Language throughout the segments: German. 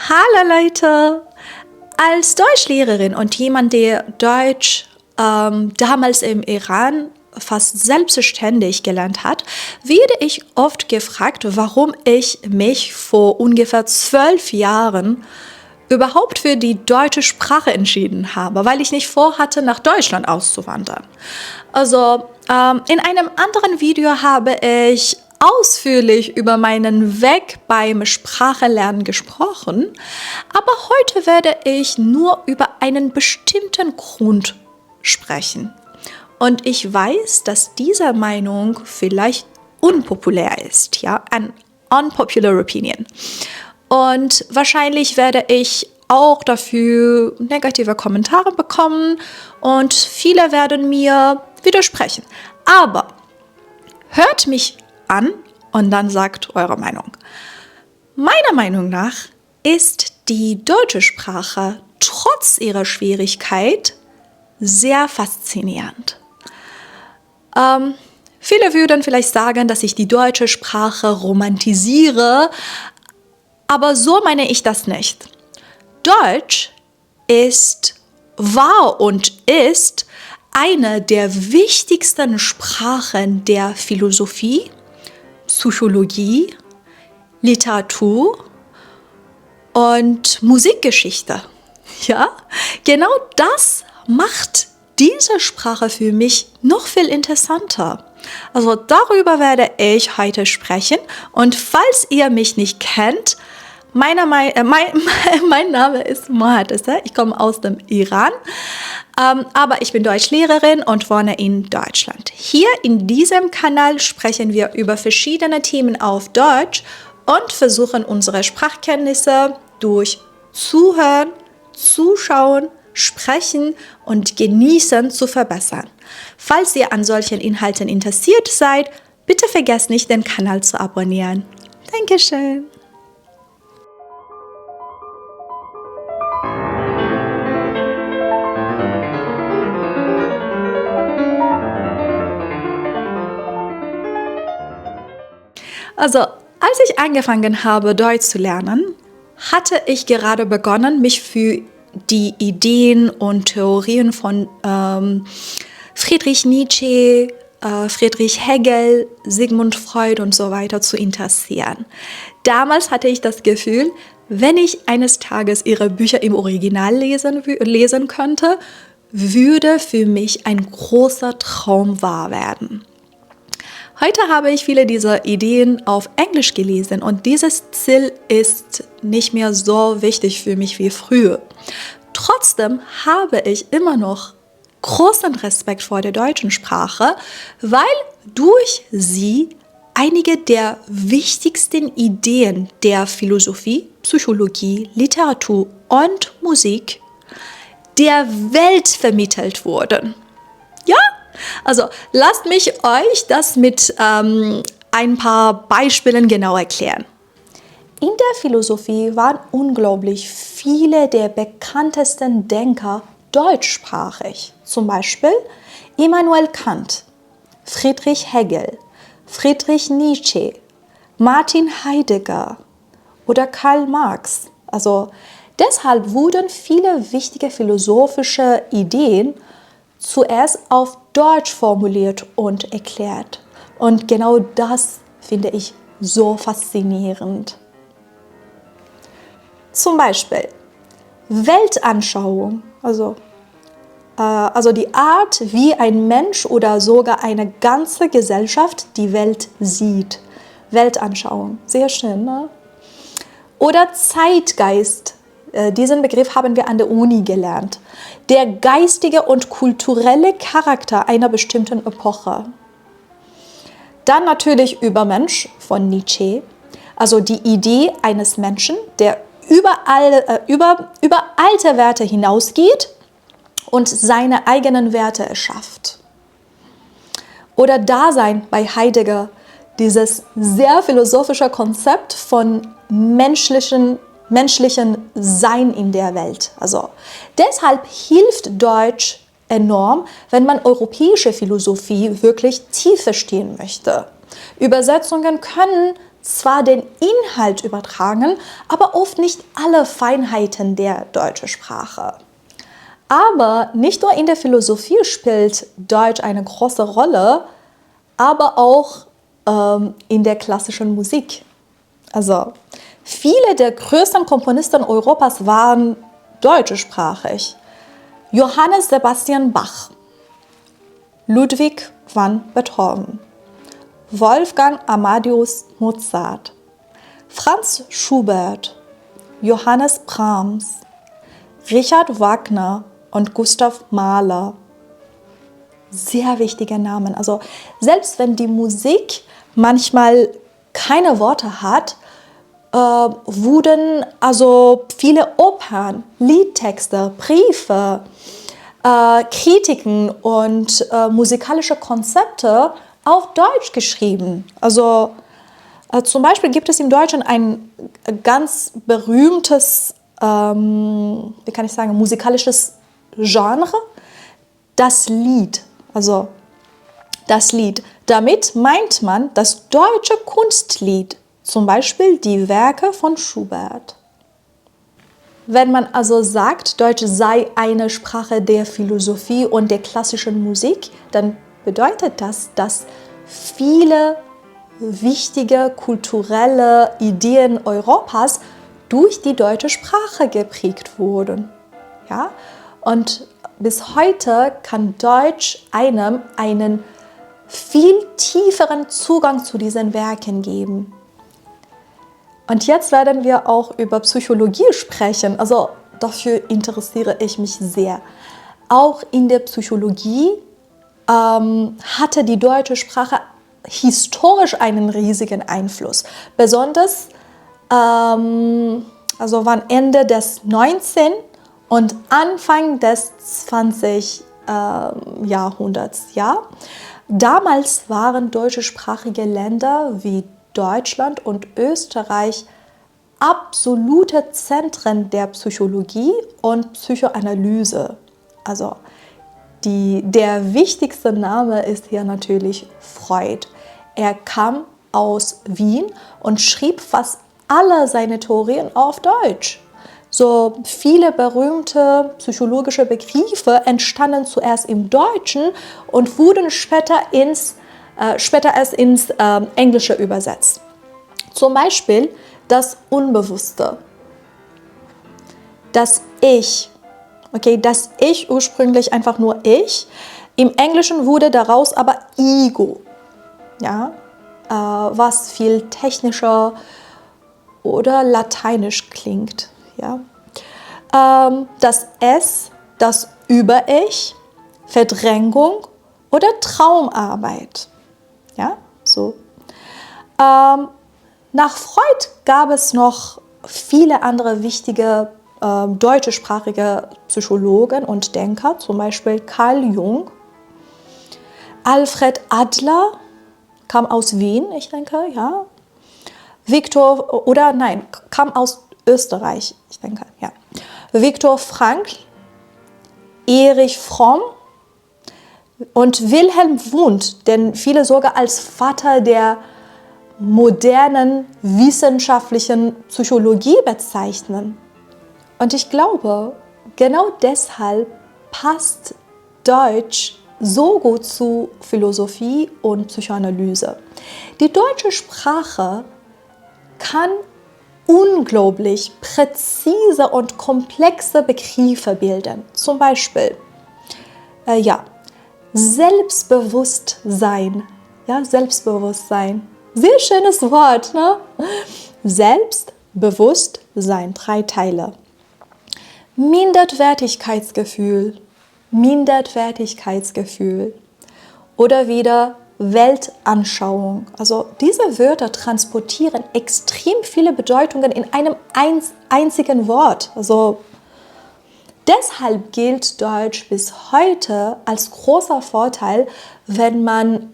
Hallo Leute! Als Deutschlehrerin und jemand, der Deutsch damals im Iran fast selbstständig gelernt hat, werde ich oft gefragt, warum ich mich vor ungefähr 12 Jahren überhaupt für die deutsche Sprache entschieden habe, weil ich nicht vorhatte, nach Deutschland auszuwandern. Also in einem anderen Video habe ich ausführlich über meinen Weg beim Sprachenlernen gesprochen, aber heute werde ich nur über einen bestimmten Grund sprechen. Und ich weiß, dass diese Meinung vielleicht unpopulär ist, ja, an unpopular opinion. Und wahrscheinlich werde ich auch dafür negative Kommentare bekommen und viele werden mir widersprechen. Aber hört mich an und dann sagt eure Meinung. Meiner Meinung nach ist die deutsche Sprache trotz ihrer Schwierigkeit sehr faszinierend. Viele würden vielleicht sagen, dass ich die deutsche Sprache romantisiere, aber so meine ich das nicht. Deutsch war und ist eine der wichtigsten Sprachen der Philosophie, Psychologie, Literatur und Musikgeschichte. Ja, genau das macht diese Sprache für mich noch viel interessanter. Also darüber werde ich heute sprechen und falls ihr mich nicht kennt, mein Name ist Mohat Essa, ich komme aus dem Iran, aber ich bin Deutschlehrerin und wohne in Deutschland. Hier in diesem Kanal sprechen wir über verschiedene Themen auf Deutsch und versuchen unsere Sprachkenntnisse durch Zuhören, Zuschauen, Sprechen und Genießen zu verbessern. Falls ihr an solchen Inhalten interessiert seid, bitte vergesst nicht, den Kanal zu abonnieren. Dankeschön. Also, als ich angefangen habe, Deutsch zu lernen, hatte ich gerade begonnen, mich für die Ideen und Theorien von Friedrich Nietzsche, Friedrich Hegel, Sigmund Freud und so weiter zu interessieren. Damals hatte ich das Gefühl, wenn ich eines Tages ihre Bücher im Original lesen könnte, würde für mich ein großer Traum wahr werden. Heute habe ich viele dieser Ideen auf Englisch gelesen und dieses Ziel ist nicht mehr so wichtig für mich wie früher. Trotzdem habe ich immer noch großen Respekt vor der deutschen Sprache, weil durch sie einige der wichtigsten Ideen der Philosophie, Psychologie, Literatur und Musik der Welt vermittelt wurden. Ja? Also lasst mich euch das mit ein paar Beispielen genau erklären. In der Philosophie waren unglaublich viele der bekanntesten Denker deutschsprachig. Zum Beispiel Immanuel Kant, Friedrich Hegel, Friedrich Nietzsche, Martin Heidegger oder Karl Marx. Also deshalb wurden viele wichtige philosophische Ideen zuerst auf Deutsch formuliert und erklärt. Und genau das finde ich so faszinierend. Zum Beispiel Weltanschauung, also die Art, wie ein Mensch oder sogar eine ganze Gesellschaft die Welt sieht. Weltanschauung, sehr schön, ne? Oder Zeitgeist. Diesen Begriff haben wir an der Uni gelernt. Der geistige und kulturelle Charakter einer bestimmten Epoche. Dann natürlich Übermensch von Nietzsche, also die Idee eines Menschen, der über alte Werte hinausgeht und seine eigenen Werte erschafft. Oder Dasein bei Heidegger, dieses sehr philosophische Konzept von menschlichen Sein in der Welt. Also deshalb hilft Deutsch enorm, wenn man europäische Philosophie wirklich tief verstehen möchte. Übersetzungen können zwar den Inhalt übertragen, aber oft nicht alle Feinheiten der deutschen Sprache. Aber nicht nur in der Philosophie spielt Deutsch eine große Rolle, aber auch in der klassischen Musik. Also viele der größten Komponisten Europas waren deutschsprachig. Johannes Sebastian Bach, Ludwig van Beethoven, Wolfgang Amadeus Mozart, Franz Schubert, Johannes Brahms, Richard Wagner und Gustav Mahler. Sehr wichtige Namen. Also selbst wenn die Musik manchmal keine Worte hat, wurden also viele Opern, Liedtexte, Briefe, Kritiken und musikalische Konzepte auf Deutsch geschrieben. Also zum Beispiel gibt es im Deutschen ein ganz berühmtes, wie kann ich sagen, musikalisches Genre, das Lied. Also das Lied. Damit meint man das deutsche Kunstlied, zum Beispiel die Werke von Schubert. Wenn man also sagt, Deutsch sei eine Sprache der Philosophie und der klassischen Musik, dann bedeutet das, dass viele wichtige kulturelle Ideen Europas durch die deutsche Sprache geprägt wurden. Ja? Und bis heute kann Deutsch einem einen viel tieferen Zugang zu diesen Werken geben. Und jetzt werden wir auch über Psychologie sprechen. Also dafür interessiere ich mich sehr. Auch in der Psychologie hatte die deutsche Sprache historisch einen riesigen Einfluss. Besonders also wann Ende des 19. und Anfang des 20. Jahrhunderts. Ja? Damals waren deutschsprachige Länder wie Deutschland und Österreich absolute Zentren der Psychologie und Psychoanalyse. Also der wichtigste Name ist hier natürlich Freud. Er kam aus Wien und schrieb fast alle seine Theorien auf Deutsch. So viele berühmte psychologische Begriffe entstanden zuerst im Deutschen und wurden später erst ins Englische übersetzt. Zum Beispiel das Unbewusste, das Ich. Okay, das Ich ursprünglich einfach nur Ich. Im Englischen wurde daraus aber Ego. Ja, was viel technischer oder lateinisch klingt. Ja. Das Es, das Über-Ich, Verdrängung oder Traumarbeit. Ja, so. Nach Freud gab es noch viele andere wichtige deutschsprachige Psychologen und Denker, zum Beispiel Carl Jung, Alfred Adler, kam aus Wien, ich denke, ja. Kam aus Österreich, ich denke, ja. Viktor Frankl, Erich Fromm und Wilhelm Wundt, den viele sogar als Vater der modernen wissenschaftlichen Psychologie bezeichnen. Und ich glaube, genau deshalb passt Deutsch so gut zu Philosophie und Psychoanalyse. Die deutsche Sprache kann unglaublich präzise und komplexe Begriffe bilden. Zum Beispiel, Selbstbewusstsein. Ja, Selbstbewusstsein. Sehr schönes Wort, ne? Selbstbewusstsein, 3 Teile. Minderwertigkeitsgefühl. Oder wieder Weltanschauung. Also diese Wörter transportieren extrem viele Bedeutungen in einem einzigen Wort. Also deshalb gilt Deutsch bis heute als großer Vorteil, wenn man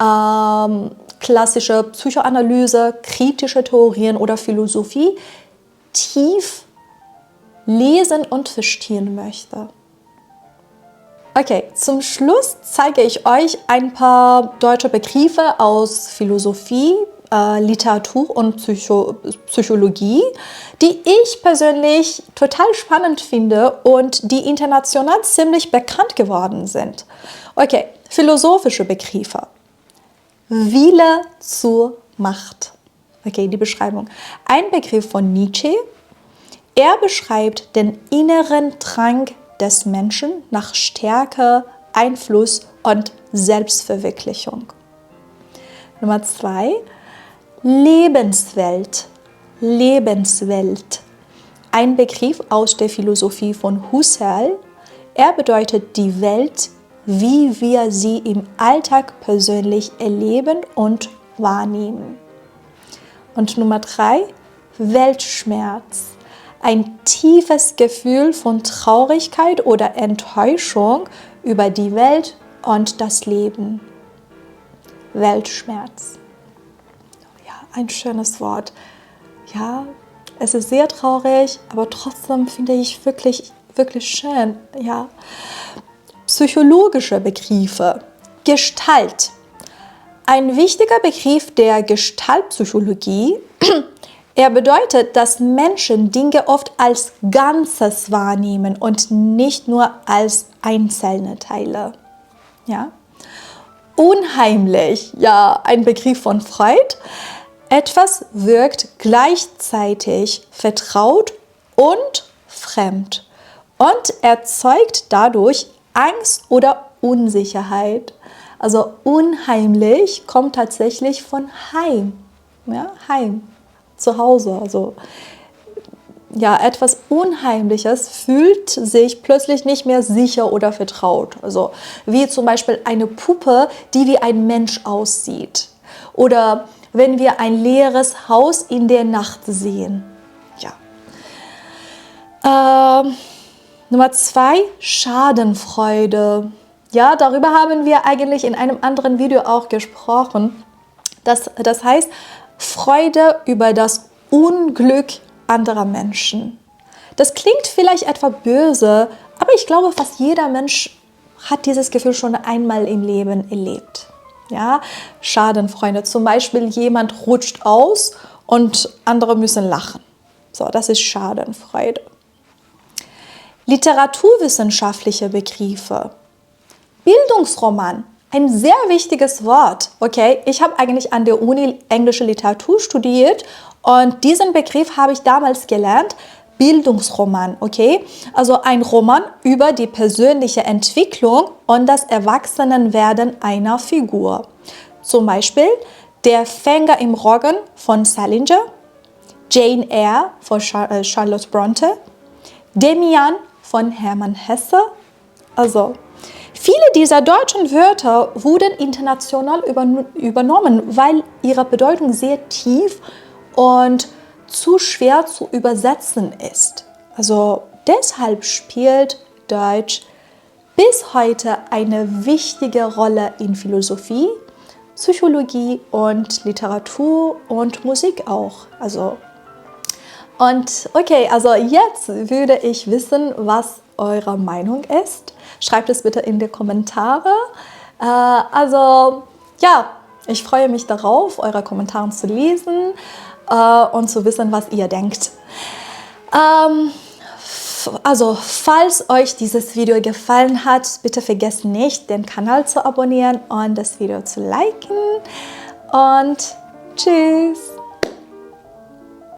klassische Psychoanalyse, kritische Theorien oder Philosophie tief lesen und verstehen möchte. Okay, zum Schluss zeige ich euch ein paar deutsche Begriffe aus Philosophie, Literatur und Psychologie, die ich persönlich total spannend finde und die international ziemlich bekannt geworden sind. Okay, philosophische Begriffe. Wille zur Macht. Okay, die Beschreibung. Ein Begriff von Nietzsche. Er beschreibt den inneren Drang des Menschen nach Stärke, Einfluss und Selbstverwirklichung. Nummer 2. Lebenswelt. Lebenswelt. Ein Begriff aus der Philosophie von Husserl. Er bedeutet die Welt, wie wir sie im Alltag persönlich erleben und wahrnehmen. Und Nummer 3. Weltschmerz. Ein tiefes Gefühl von Traurigkeit oder Enttäuschung über die Welt und das Leben. Weltschmerz. Ja, ein schönes Wort. Ja, es ist sehr traurig, aber trotzdem finde ich wirklich, wirklich schön. Ja. Psychologische Begriffe. Gestalt. Ein wichtiger Begriff der Gestaltpsychologie. Er bedeutet, dass Menschen Dinge oft als Ganzes wahrnehmen und nicht nur als einzelne Teile. Ja? Unheimlich, ja, ein Begriff von Freud. Etwas wirkt gleichzeitig vertraut und fremd und erzeugt dadurch Angst oder Unsicherheit. Also unheimlich kommt tatsächlich von Heim. Ja, Heim, zu Hause. Also ja, etwas Unheimliches fühlt sich plötzlich nicht mehr sicher oder vertraut. Also wie zum Beispiel eine Puppe, die wie ein Mensch aussieht. Oder wenn wir ein leeres Haus in der Nacht sehen. Ja. Nummer 2, Schadenfreude. Ja, darüber haben wir eigentlich in einem anderen Video auch gesprochen. Das heißt, Freude über das Unglück anderer Menschen. Das klingt vielleicht etwa böse, aber ich glaube, fast jeder Mensch hat dieses Gefühl schon einmal im Leben erlebt. Ja, Schadenfreude, zum Beispiel jemand rutscht aus und andere müssen lachen. So, das ist Schadenfreude. Literaturwissenschaftliche Begriffe. Bildungsroman, ein sehr wichtiges Wort. Okay, ich habe eigentlich an der Uni englische Literatur studiert und diesen Begriff habe ich damals gelernt. Bildungsroman, okay? Also ein Roman über die persönliche Entwicklung und das Erwachsenenwerden einer Figur. Zum Beispiel Der Fänger im Roggen von Salinger, Jane Eyre von Charlotte Bronte, Demian von Hermann Hesse. Also viele dieser deutschen Wörter wurden international übernommen, weil ihre Bedeutung sehr tief und zu schwer zu übersetzen ist. Also deshalb spielt Deutsch bis heute eine wichtige Rolle in Philosophie, Psychologie und Literatur und Musik auch. Und okay, also jetzt würde ich wissen, was eure Meinung ist. Schreibt es bitte in die Kommentare. Ich freue mich darauf, eure Kommentare zu lesen und zu wissen, was ihr denkt. Falls euch dieses Video gefallen hat, bitte vergesst nicht, den Kanal zu abonnieren und das Video zu liken. Und tschüss!